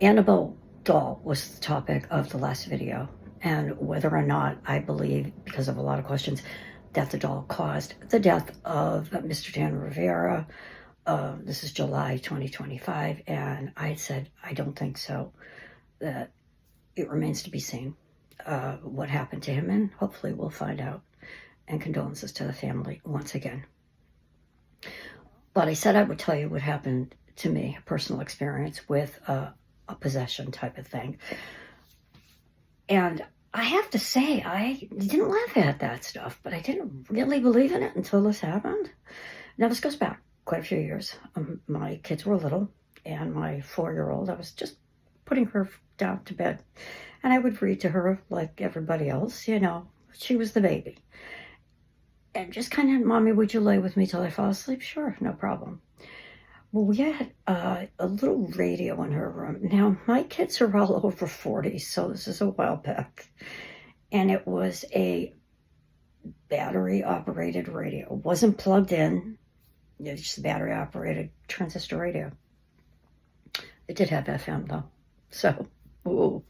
Annabelle doll was the topic of the last video, and whether or not I believe, because of a lot of questions, that the doll caused the death of Mr. Dan Rivera. This is July 2025, and I had said I don't think so, that it remains to be seen what happened to him, and hopefully we'll find out. And condolences to the family once again. But I said I would tell you what happened to me, a personal experience with a possession type of thing. And I have to say, I didn't laugh at that stuff, but I didn't really believe in it until this happened. Now, this goes back quite a few years. My kids were little, and my 4-year-old, I was just putting her down to bed. And I would read to her like everybody else, you know, she was the baby. And just kind of, Mommy, would you lay with me till I fall asleep? Sure, no problem. Well, we had a little radio in her room. Now, my kids are all over 40, so this is a while back. And it was a battery-operated radio. It wasn't plugged in. It was just a battery-operated transistor radio. It did have FM, though. So, ooh.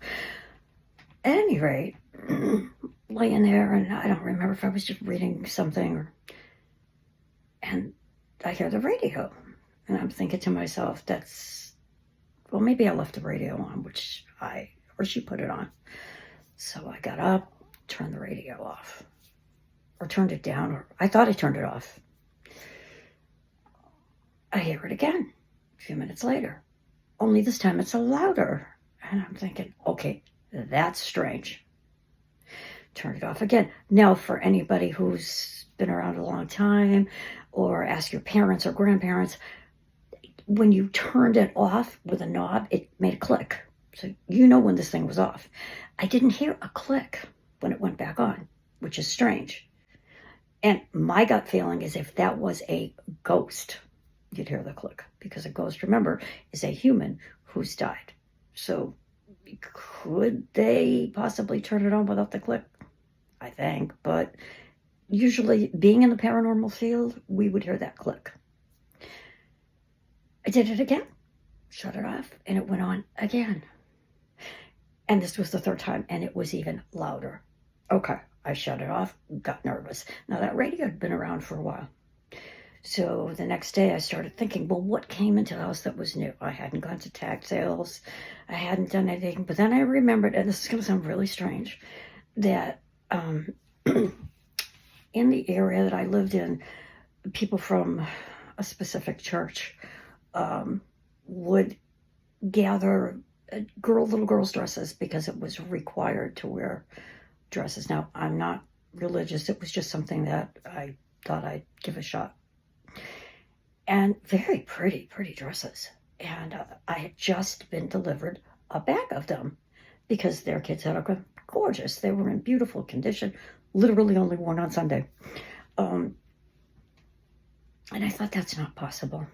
At any rate, laying there, and I don't remember if I was just reading something, and I hear the radio. And I'm thinking to myself, well, maybe I left the radio on, or she put it on. So I got up, turned the radio off, or turned it down, or I thought I turned it off. I hear it again a few minutes later, only this time it's louder. And I'm thinking, okay, that's strange. Turn it off again. Now, for anybody who's been around a long time, or ask your parents or grandparents, when you turned it off with a knob, it made a click. So you know when this thing was off. I didn't hear a click when it went back on, which is strange. And my gut feeling is if that was a ghost, you'd hear the click. Because a ghost, remember, is a human who's died. So could they possibly turn it on without the click? I think. But usually, being in the paranormal field, we would hear that click. I did it again, shut it off, and it went on again. And this was the third time, and it was even louder. Okay, I shut it off, got nervous. Now, that radio had been around for a while. So the next day, I started thinking, well, what came into the house that was new? I hadn't gone to tag sales. I hadn't done anything. But then I remembered, and this is going to sound really strange, that in the area that I lived in, people from a specific church would gather little girls' dresses because it was required to wear dresses. Now, I'm not religious. It was just something that I thought I'd give a shot. And very pretty dresses. And I had just been delivered a bag of them because their kids had a gorgeous. They were in beautiful condition, literally only worn on Sunday. And I thought, that's not possible.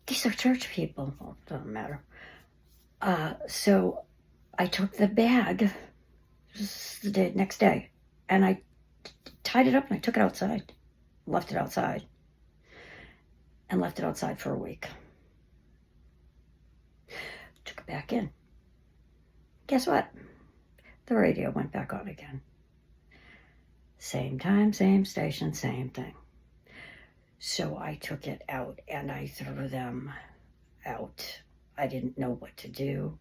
These are church people. Well, it doesn't matter. So I took the bag the next day, and I tied it up, and I took it outside, left it outside, and left it outside for a week. Took it back in. Guess what? The radio went back on again. Same time, same station, same thing. So I took it out and I threw them out. I didn't know what to do.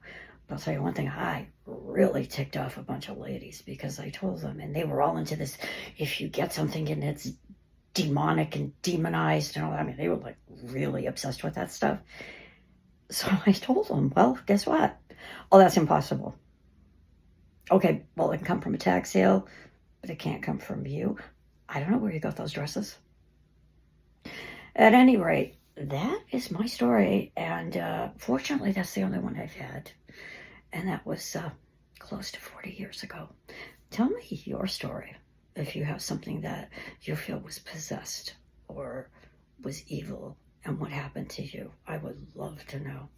But I'll tell you one thing, I really ticked off a bunch of ladies because I told them, and they were all into this, if you get something and it's demonic and demonized and all that. I mean, they were like really obsessed with that stuff. So I told them, well, guess what? Oh, that's impossible. Okay, well, it can come from a tag sale, but it can't come from you. I don't know where you got those dresses. At any rate, that is my story, and fortunately, that's the only one I've had, and that was close to 40 years ago. Tell me your story, if you have something that you feel was possessed or was evil, and what happened to you. I would love to know.